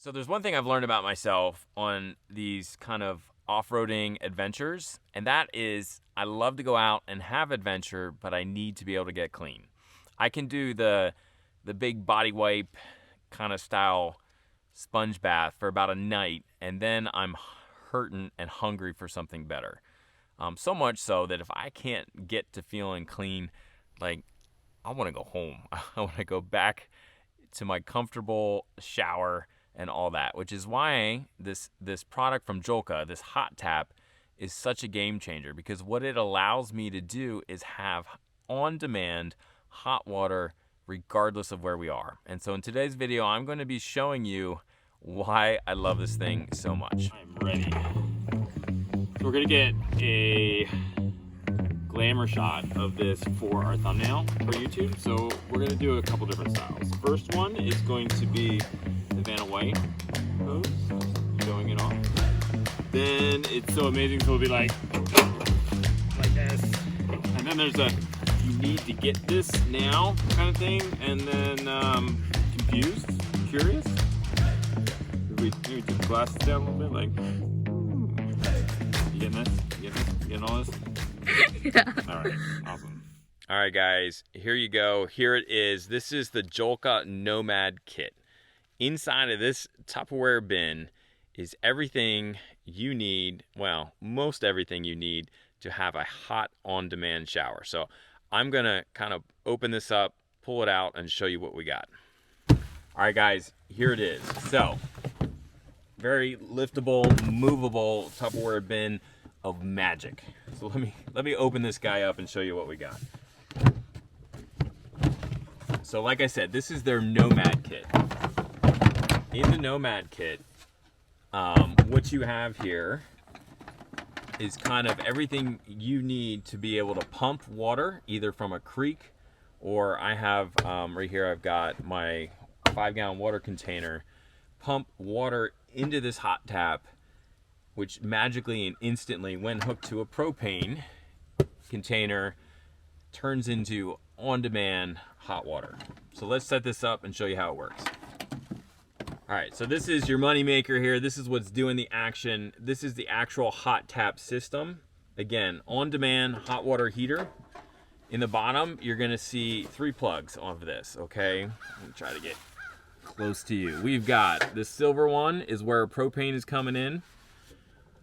So there's one thing I've learned about myself on these kind of off-roading adventures, and that is I love to go out and have adventure, but I need to be able to get clean. I can do the big body wipe kind of style sponge bath for about a night, and then I'm hurting and hungry for something better. So much so that if I can't get to feeling clean, like I want to go home. I want to go back to my comfortable shower and all that, which is why this product from Joolca, this hot tap, is such a game changer, because what it allows me to do is have on-demand hot water regardless of where we are. And so in today's video, I'm going to be showing you why I love this thing so much. I'm ready. So we're gonna get a glamour shot of this for our thumbnail for YouTube. So we're gonna do a couple different styles. First one is going to be the Vanna White pose, showing it off. Then it's so amazing, so it'll be like this. And then there's a you need to get this now kind of thing. And then confused, curious. We take the glasses down a little bit, like, you getting this? You getting all this? Yeah. All right, awesome. All right, guys, here you go. Here it is. This is the Joolca Nomad Kit. Inside of this Tupperware bin is everything you need, well, most everything you need to have a hot on-demand shower. So I'm going to kind of open this up, pull it out, and show you what we got. All right, guys, here it is. So, very liftable, movable Tupperware bin of magic. So let me open this guy up and show you what we got. So like I said, this is their Nomad Kit. In the Nomad Kit, what you have here is kind of everything you need to be able to pump water, either from a creek, or I have, right here, I've got my 5-gallon water container, pump water into this hot tap, which magically and instantly, when hooked to a propane container, turns into on-demand hot water. So let's set this up and show you how it works. All right, so this is your money maker here. This is what's doing the action. This is the actual hot tap system. Again, on-demand hot water heater. In the bottom, you're gonna see 3 plugs off of this, okay? Let me try to get close to you. We've got the silver one is where propane is coming in.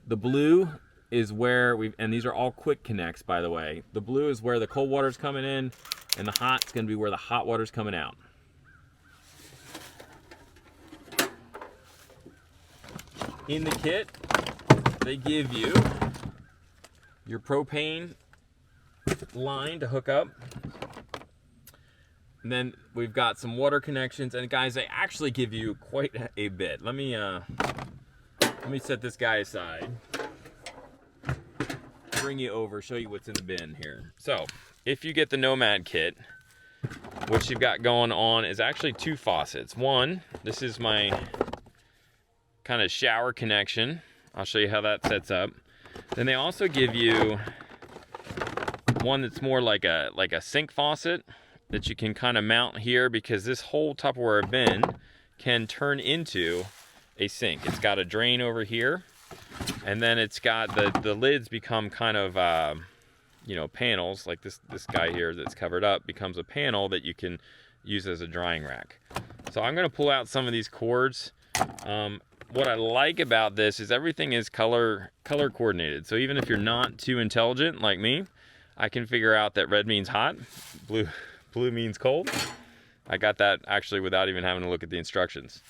The blue is where and these are all quick connects, by the way. The blue is where the cold water's coming in, and the hot's gonna be where the hot water's coming out. In the kit, they give you your propane line to hook up. And then we've got some water connections, and guys, they actually give you quite a bit. Let me set this guy aside, bring you over, show you what's in the bin here. So, if you get the Nomad Kit, what you've got going on is actually 2 faucets. One, this is my kind of shower connection. I'll show you how that sets up. Then they also give you one that's more like a sink faucet that you can kind of mount here, because this whole Tupperware bin can turn into a sink. It's got a drain over here, and then it's got the lids become kind of you know, panels, like this guy here that's covered up becomes a panel that you can use as a drying rack. So I'm gonna pull out some of these cords. What I like about this is everything is color coordinated. So even if you're not too intelligent like me, I can figure out that red means hot, blue means cold. I got that actually without even having to look at the instructions.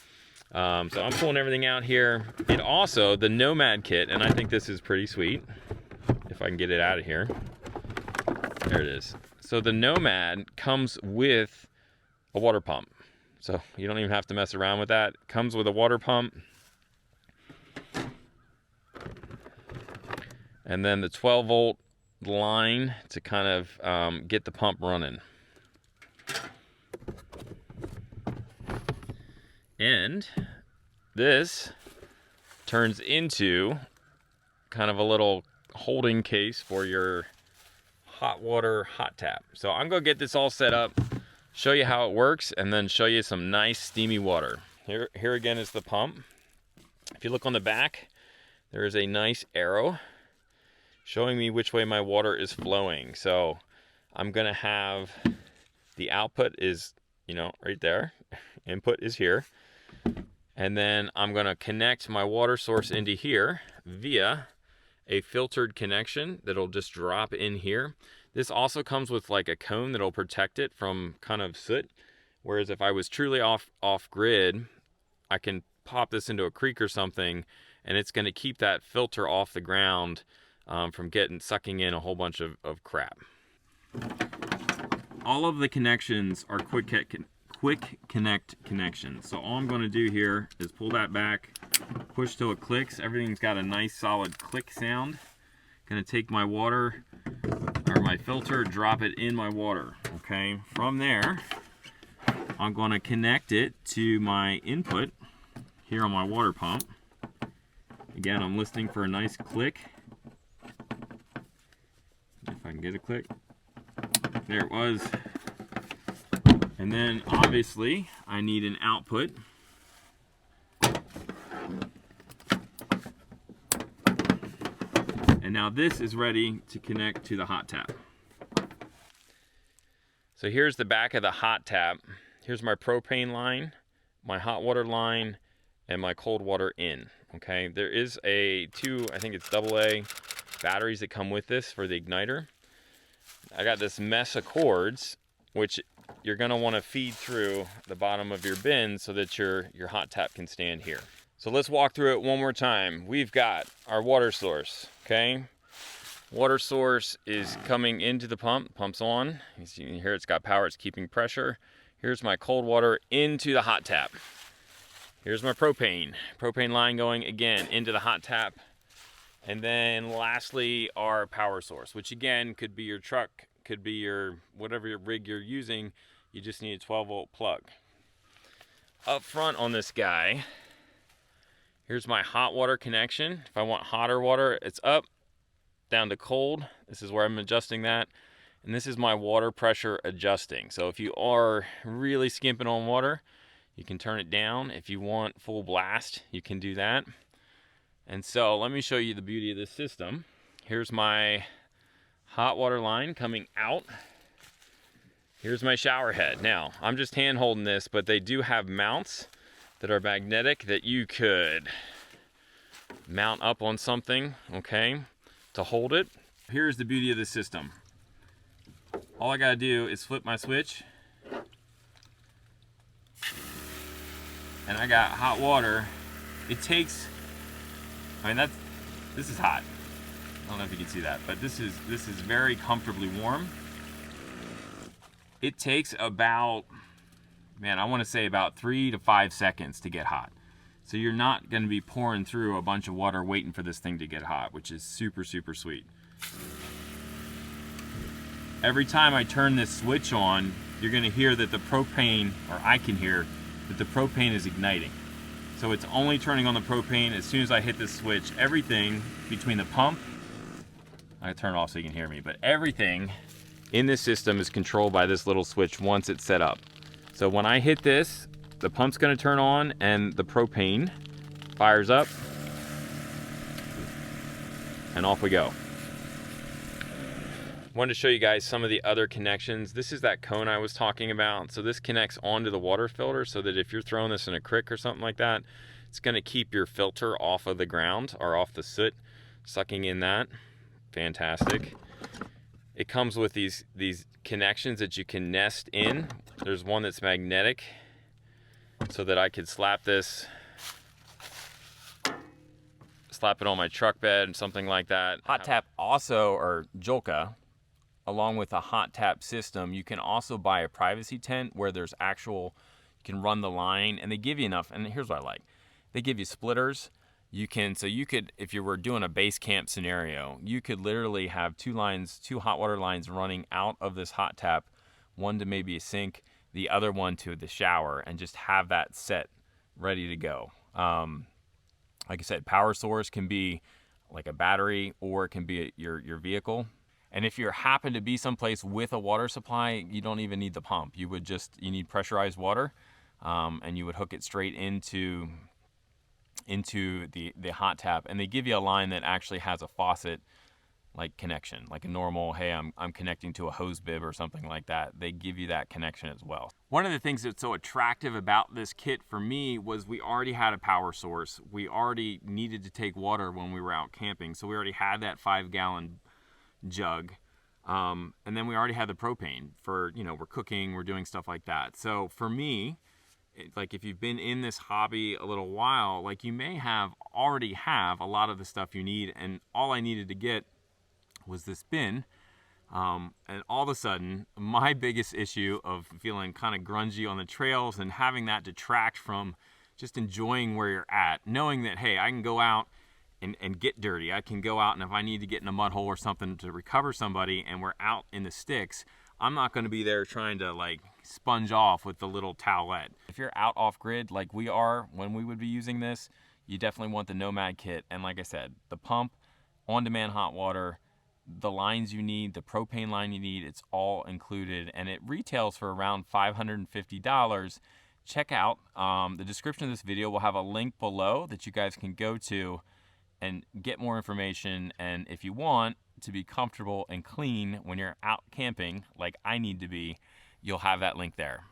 So I'm pulling everything out here. It also, the Nomad Kit, and I think this is pretty sweet, if I can get it out of here. There it is. So the Nomad comes with a water pump. So you don't even have to mess around with that. It comes with a water pump. And then the 12-volt line to kind of get the pump running. And this turns into kind of a little holding case for your hot water hot tap. So I'm gonna get this all set up, show you how it works, and then show you some nice steamy water. Here again is the pump. If you look on the back, there is a nice arrow showing me which way my water is flowing. So I'm gonna have the output is, you know, right there. Input is here. And then I'm gonna connect my water source into here via a filtered connection that'll just drop in here. This also comes with like a cone that'll protect it from kind of soot. Whereas if I was truly off grid, I can pop this into a creek or something, and it's going to keep that filter off the ground from sucking in a whole bunch of crap. All of the connections are quick connect connections. So all I'm going to do here is pull that back, push till it clicks. Everything's got a nice solid click sound. Going to take my water or my filter, drop it in my water. Okay, from there I'm going to connect it to my input here on my water pump. Again, I'm listening for a nice click. If I can get a click. There it was. And then obviously I need an output. And now this is ready to connect to the hot tap. So here's the back of the hot tap. Here's my propane line, my hot water line, and my cold water in. Okay, there is I think it's AA batteries that come with this for the igniter. I got this mess of cords, which you're gonna wanna feed through the bottom of your bin so that your hot tap can stand here. So let's walk through it one more time. We've got our water source, okay? Water source is coming into the pump. Pump's on. You see here it's got power, it's keeping pressure. Here's my cold water into the hot tap. Here's my propane line going again into the hot tap. And then lastly, our power source, which again could be your truck, could be your whatever your rig you're using. You just need a 12-volt plug. Up front on this guy, here's my hot water connection. If I want hotter water, it's up, down to cold. This is where I'm adjusting that. And this is my water pressure adjusting. So if you are really skimping on water, you can turn it down. If you want full blast, you can do that. And so let me show you the beauty of this system. Here's my hot water line coming out. Here's my shower head. Now, I'm just hand holding this, but they do have mounts that are magnetic that you could mount up on something, okay, to hold it. Here's the beauty of the system. All I gotta do is flip my switch, and I got hot water. It takes, this is hot. I don't know if you can see that, but this is very comfortably warm. It takes about, I want to say about 3 to 5 seconds to get hot. So you're not going to be pouring through a bunch of water waiting for this thing to get hot, which is super, super sweet. Every time I turn this switch on, you're going to hear that the propane, or I can hear that the propane is igniting. So it's only turning on the propane as soon as I hit this switch. Everything between the pump, I turn it off so you can hear me, but everything in this system is controlled by this little switch once it's set up. So when I hit this, the pump's gonna turn on and the propane fires up, and off we go. Wanted to show you guys some of the other connections. This is that cone I was talking about. So this connects onto the water filter so that if you're throwing this in a creek or something like that, it's gonna keep your filter off of the ground or off the soot, sucking in that. Fantastic. It comes with these connections that you can nest in. There's one that's magnetic so that I could slap it on my truck bed and something like that. Hot tap also, or Joolca, along with a hot tap system, you can also buy a privacy tent where there's you can run the line, and they give you enough, and here's what I like. They give you splitters. You could, if you were doing a base camp scenario, you could literally have two hot water lines running out of this hot tap, one to maybe a sink, the other one to the shower, and just have that set ready to go. Like I said, power source can be like a battery, or it can be your vehicle. And if you happen to be someplace with a water supply, you don't even need the pump. You need pressurized water. and you would hook it straight into the hot tap, and they give you a line that actually has a faucet like connection, like a normal, hey, I'm connecting to a hose bib or something like that. They give you that connection as well. One of the things that's so attractive about this kit for me was we already had a power source. We already needed to take water when we were out camping, so we already had that 5-gallon jug. And then we already had the propane for, you know, we're cooking, we're doing stuff like that. So for me, like if you've been in this hobby a little while, like you may already have a lot of the stuff you need, and all I needed to get was this bin. And all of a sudden, my biggest issue of feeling kind of grungy on the trails and having that detract from just enjoying where you're at, knowing that, hey, I can go out and get dirty. I can go out, and if I need to get in a mud hole or something to recover somebody and we're out in the sticks, I'm not going to be there trying to like sponge off with the little towelette. If you're out off grid like we are when we would be using this, you definitely want the Nomad Kit. And like I said, the pump, on-demand hot water, the lines you need, the propane line you need, it's all included, and it retails for around $550. Check out the description of this video. Will have a link below that you guys can go to and get more information. And if you want to be comfortable and clean when you're out camping like I need to be, you'll have that link there.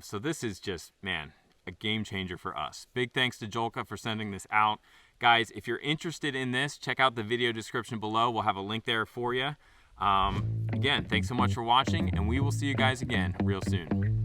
So this is just, man, a game changer for us. Big thanks to Joolca for sending this out. Guys, if you're interested in this, check out the video description below. We'll have a link there for you. Again, thanks so much for watching, and we will see you guys again real soon.